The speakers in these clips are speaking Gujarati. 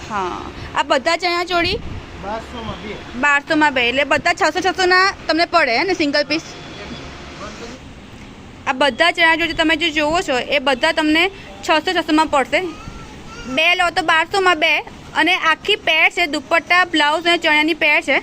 हाँ आ बधा चणिया चोली 1200 में 2 એટલે બધા 600 ના તમને પડે ને સિંગલ પીસ। આ બધા ચણિયા ચોળી તમે જે જોવો છો એ બધા તમને 600 માં પડશે। 2 લો તો 1200 માં 2 અને આખી પેર છે, દુપટ્ટા બ્લાઉઝ અને ચણિયાની પેર છે।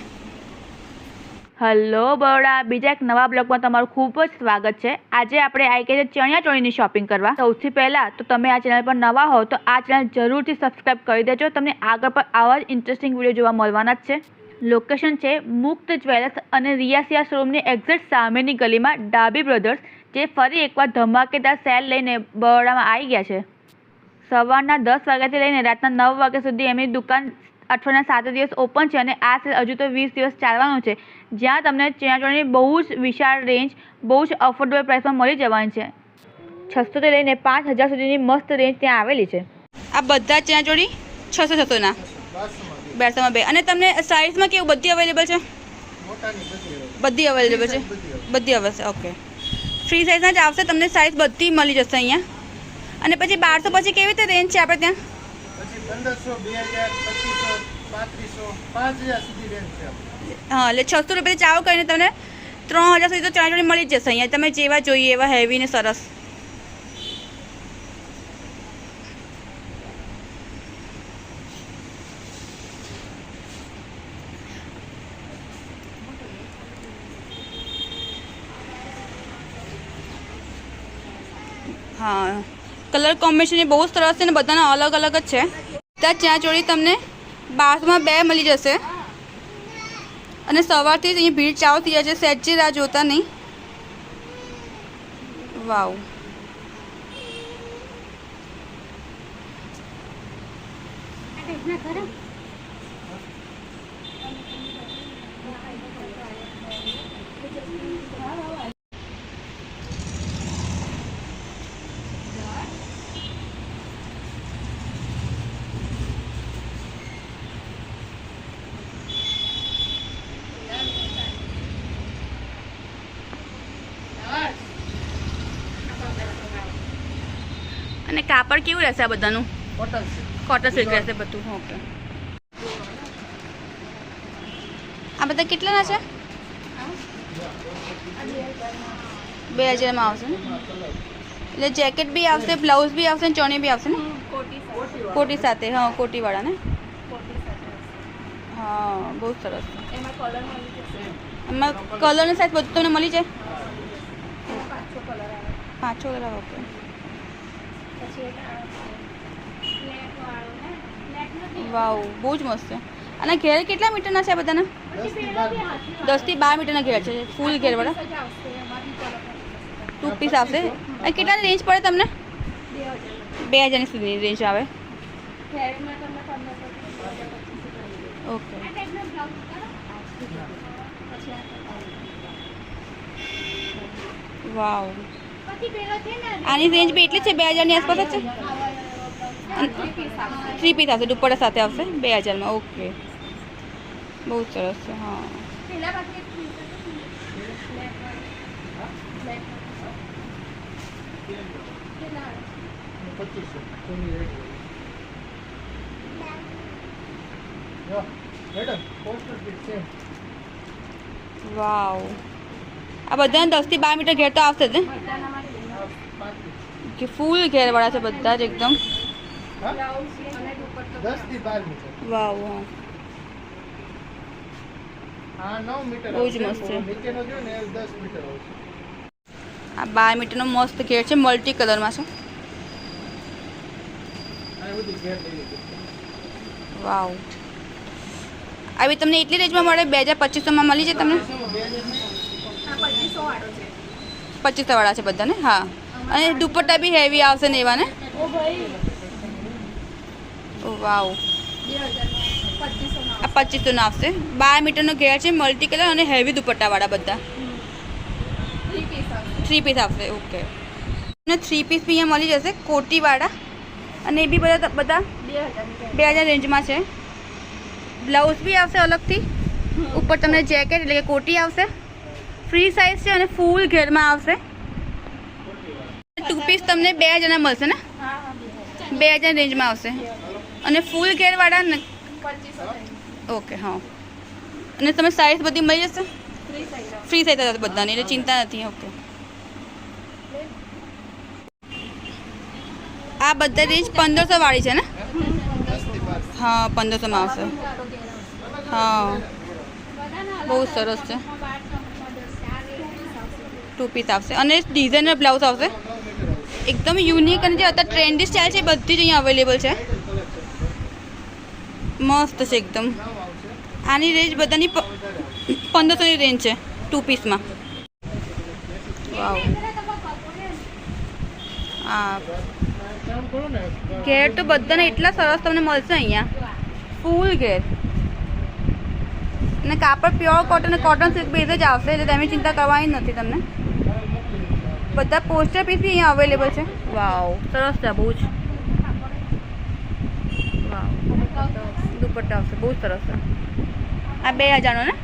હેલો બરોડા, બીજા એક નવા બ્લોગમાં તમારું ખૂબ જ સ્વાગત છે। આજે આપણે આવી ગયા છે ચણિયા ચોળીની શોપિંગ કરવા। સૌથી પહેલાં તો તમે આ ચેનલ પર નવા હો તો આ ચેનલ જરૂરથી સબસ્ક્રાઈબ કરી દેજો, તમને આગળ પર આવા જ ઇન્ટરેસ્ટિંગ વિડીયો જોવા મળવાના જ છે। લોકેશન છે મુક્ત જ્વેલર્સ અને રિયાસિયા શોરૂમની એક્ઝેક્ટ સામેની ગલીમાં ડાબી બ્રધર્સ, જે ફરી એકવાર ધમાકેદાર સેલ લઈને બરોડામાં આવી ગયા છે। સવારના 10 વાગ્યાથી લઈને રાતના 9 વાગ્યા સુધી એમની દુકાન અઠવાડિયાના 7 દિવસ ઓપન છે અને આ સેલ હજુ તો 20 દિવસ ચાલવાનું છે, જ્યાં તમને ચણિયાચોળીની બહુ જ વિશાળ રેન્જ બહુ જ અફોર્ડેબલ પ્રાઇસમાં મળી જવાની છે। 600 થી લઈને 5000 સુધીની મસ્ત રેન્જ ત્યાં આવેલી છે। આ બધા ચણિયાચોળી 600 ના 1200 માં 2 અને તમને સાઇઝમાં કેવું બધી અવેલેબલ છે? બધી અવેલેબલ છે, બધી અવેલેબલ છે। ઓકે, ફ્રી સાઇઝના જ આવશે, તમને સાઇઝ બધી મળી જશે અહીંયા। અને પછી 1200 પછી કેવી રીતે રેન્જ છે આપણે ત્યાં? 1500, 2000, 2500, 3500, 5000 સુધી રેન્જ છે। हाँ એટલે 600 રૂપિયાથી ચાલુ કરીને તમને 3000 સુધી તો ચણિયાચોળી મળી જ જશે અહીંયા, તમે જેવા જોઈએ એવા હેવી ને સરસ। हाँ कलर कॉम्बिनेशन બહુ સરસ છે ને બધાના અલગ અલગ જ છે। ત્યાં ચણિયાચોળી તમને 1200 માં 2 મળી જશે અને સવારથી જ અહીં ભીડ ચાલુ થઈ જાય છે, સહેજે રાહ જોતા નહીં। વાવ, અને કાપડ કેવું રહેશે આ બધાનું? કોટન સિલ્ક રહેશે બધું। ઓકે, આ બધા કેટલાના છે? 2000 માં આવશે ને? એટલે જેકેટ બી આવશે, બ્લાઉઝ બી આવશે, ચણી બી આવશે ને? કોટી સાથે, હા કોટીવાળા ને? હા બહુ સરસ છે। એમાં કલરની સાઈઝ બધું તમને મળી જાય? 5 કલર। ઓકે, વાવ બહુ જ મસ્ત છે। અને ઘેર કેટલા મીટરના છે બધાના? 10 થી 12 મીટરના ઘેર છે, ફૂલ ઘેરવાળા 2 પીસ આવશે। અને કેટલાની રેન્જ પડે તમને? 2000 સુધીની રેન્જ આવે। ઓકે, વાવ આની રેન્જ બી એટલી છે 2000 ની આસપાસ જ છે। 3 પીસ આવશે, દુપટ્ટા સાથે આવશે 2000 માં। ઓકે, બહુ સરસ છે। હા વાવ, આ બધા 10 થી 12 મીટર ઘેર તો આવશે જ ને? કે ફૂલ ઘેરવાળા છે બધા જ એકદમ। 10 થી 12 મીટર। વાવ, હા 9 મીટર બહુ જ મસ્ત છે। નીચેનો જો ને 10 મીટર આવશે। આ 12 મીટરનો મસ્ત ઘેર છે, મલ્ટી કલરમાં છે। આ બધી ઘેર લઈ લો। વાવ, આવી તમને એટલી રેન્જમાં મળે? 2000-2500 માં મળી જાય તમને? 2500 વાળા છે બધા ને? હા, અને દુપટ્ટા બી હેવી આવશે ને એવા ને? વાવ, આ 2500 ના આવશે। 12 મીટરનો ઘેર છે, મલ્ટી કલર અને હેવી દુપટ્ટાવાળા બધા 3 પીસ આવશે। ઓકે, અને 3 પીસ બી અહીંયા મળી જશે કોટીવાળા, અને એ બી બધા 2000 રેન્જમાં છે। બ્લાઉઝ બી આવશે અલગથી, ઉપર તમને જેકેટ એટલે કે કોટી આવશે, ફ્રી સાઇઝ છે અને ફૂલ ઘેરમાં આવશે। 2 પીસ તમને 2000 ના મળશે ને? 2000 રેન્જમાં આવશે। અને ફૂલ ઘેરવાળા ને ઓકે હા. અને તમે સાઈઝ બધી મળી જશે ફ્રી સાઈઝ હતા બધાની એટલે ચિંતા નથી. ઓકે આ બધા રેન્જ 1500 વાળી છે ને? 10 થી 12. હા 1500માં આવશે. હા બહુ સરસ છે. 2 પીસ આવશે અને ડિઝાઇનર બ્લાઉઝ આવશે એકદમ યુનિક અને જે અત્યારે ટ્રેન્ડી સ્ટાઇલ છે બધી જ અહીંયા અવેલેબલ છે. મસ્ત છે એકદમ. આની રેન્જ બધાની 1500ની રેન્જ છે 2 પીસમાં. વાવ આ ઘેર તો બધાને એટલા સરસ તમને મળશે અહીંયા. ફૂલ ઘેર અને કાપડ પ્યોર કોટન અને કોટન સિલ્ક બેઝ જ આવશે એટલે તેની ચિંતા કરવાની નથી તમને. બધા પોસ્ટર પીસ બી અહીંયા અવેલેબલ છે. વાવ સરસ છે બહુ જ. વાવ દુપટ્ટા આવશે બહુ સરસ છે. આ 2000નો ને?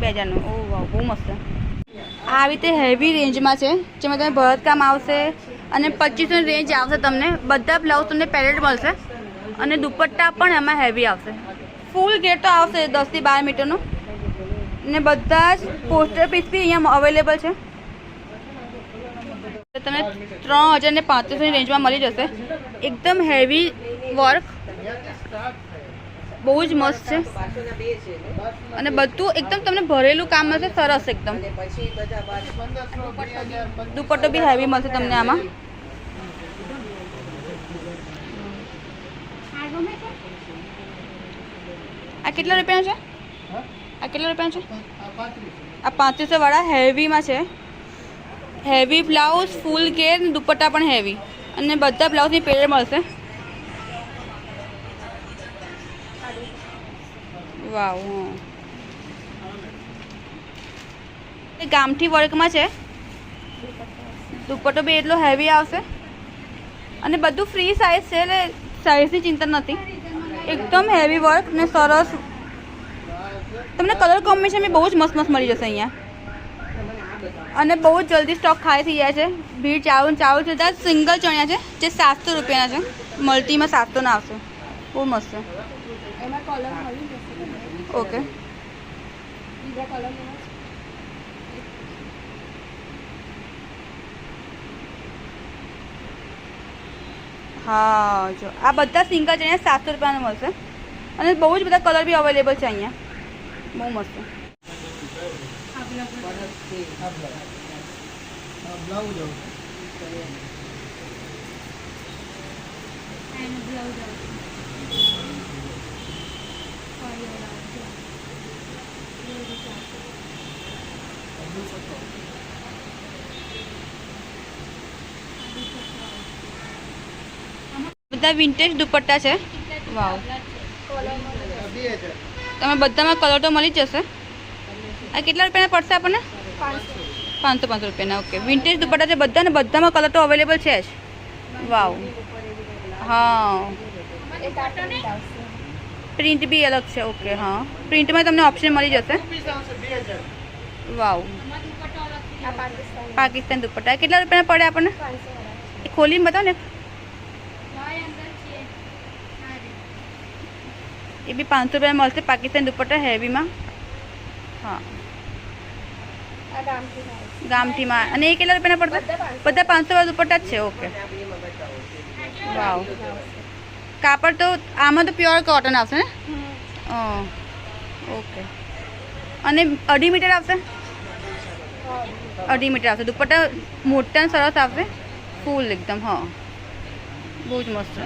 2000નો. ઓ વાવ બહુ મસ્ત છે. આવી રીતે હેવી રેન્જમાં છે જેમાં તમે ભરતકામ આવશે અને 2500ની રેન્જ આવશે તમને. બધા બ્લાઉઝ તમને પેરેડ મળશે અને દુપટ્ટા પણ એમાં હેવી આવશે. ફૂલ ઘેર તો આવશે 10 થી 12 મીટરનું ને બધા જ પોસ્ટર પીસ બી અહીંયા અવેલેબલ છે. તમને 3000 ને 3500ની રેન્જમાં મળી જશે. એકદમ હેવી વર્ક બહુ જ મસ્ત છે અને બધું એકદમ તમને ભરેલું કામ મળશે સરસ એકદમ. 1500, 2000, દુપટ્ટો બી હેવી મળશે તમને આમાં. આ કેટલા રૂપિયાનું છે? આ કેટલા રૂપિયાનું છે? આ 3500 વાળા હેવીમાં છે. હેવી બ્લાઉઝ ફૂલ ઘેર દુપટ્ટા પણ હેવી અને બધા બ્લાઉઝની પેડ મળશે. વાવ એ ગામઠી વર્કમાં છે. દુપટ્ટો બી એટલો હેવી આવશે અને બધું ફ્રી સાઇઝ છે એટલે સાઇઝની ચિંતા નથી. એકદમ હેવી વર્ક ને સરસ. તમને કલર કોમ્બિનેશન બી બહુ જ મસ્ત મસ્ત મળી જશે અહીંયા અને બહુ જ જલ્દી સ્ટોક ખાલી થઈ જાય છે. ભીડ ચાવલ છે. ત્યાં સિંગલ ચણિયા છે જે 700 રૂપિયાના છે. મલ્ટીમાં 700 ના આવશે. બહુ મસ્ત છે. ઓકે હા જો આ બધા સિંગલ ચણિયા 700 રૂપિયાના મળશે અને બહુ જ બધા કલર બી અવેલેબલ છે અહીંયા. બહુ મસ્ત. બ્લાઉઝ બધા વિન્ટેજ દુપટ્ટા છે. વાવ 2000. તમે બધામાં કલર તો મળી જ જશે. આ કેટલા રૂપિયાના પડશે આપણને? 500 રૂપિયાના. ઓકે વિન્ટેજ દુપટ્ટા છે બધા ને બધામાં કલર તો અવેલેબલ છે જ. વાવ હા પ્રિન્ટ બી અલગ છે. ઓકે હા પ્રિન્ટમાં તમને ઓપ્શન મળી જશે. વાવ પાકિસ્તાન દુપટ્ટા કેટલા રૂપિયાના પડે આપણને? એ ખોલીને બતાવો ને. એ બી 500 રૂપિયા મળશે પાકિસ્તાન દુપટ્ટા હેવીમાં. હા ગામઠીમાં. અને એ કેટલા રૂપિયાના પડશે? બધા 500 વાળા દુપટ્ટા જ છે. ઓકે વાવ કાપડ તો આમાં તો પ્યોર કોટન આવશે ને? ઓકે અને 2.5 મીટર આવશે? 2.5 મીટર આવશે. દુપટ્ટા મોટા સરસ આવશે ફૂલ એકદમ. હા બહુ જ મસ્ત છે.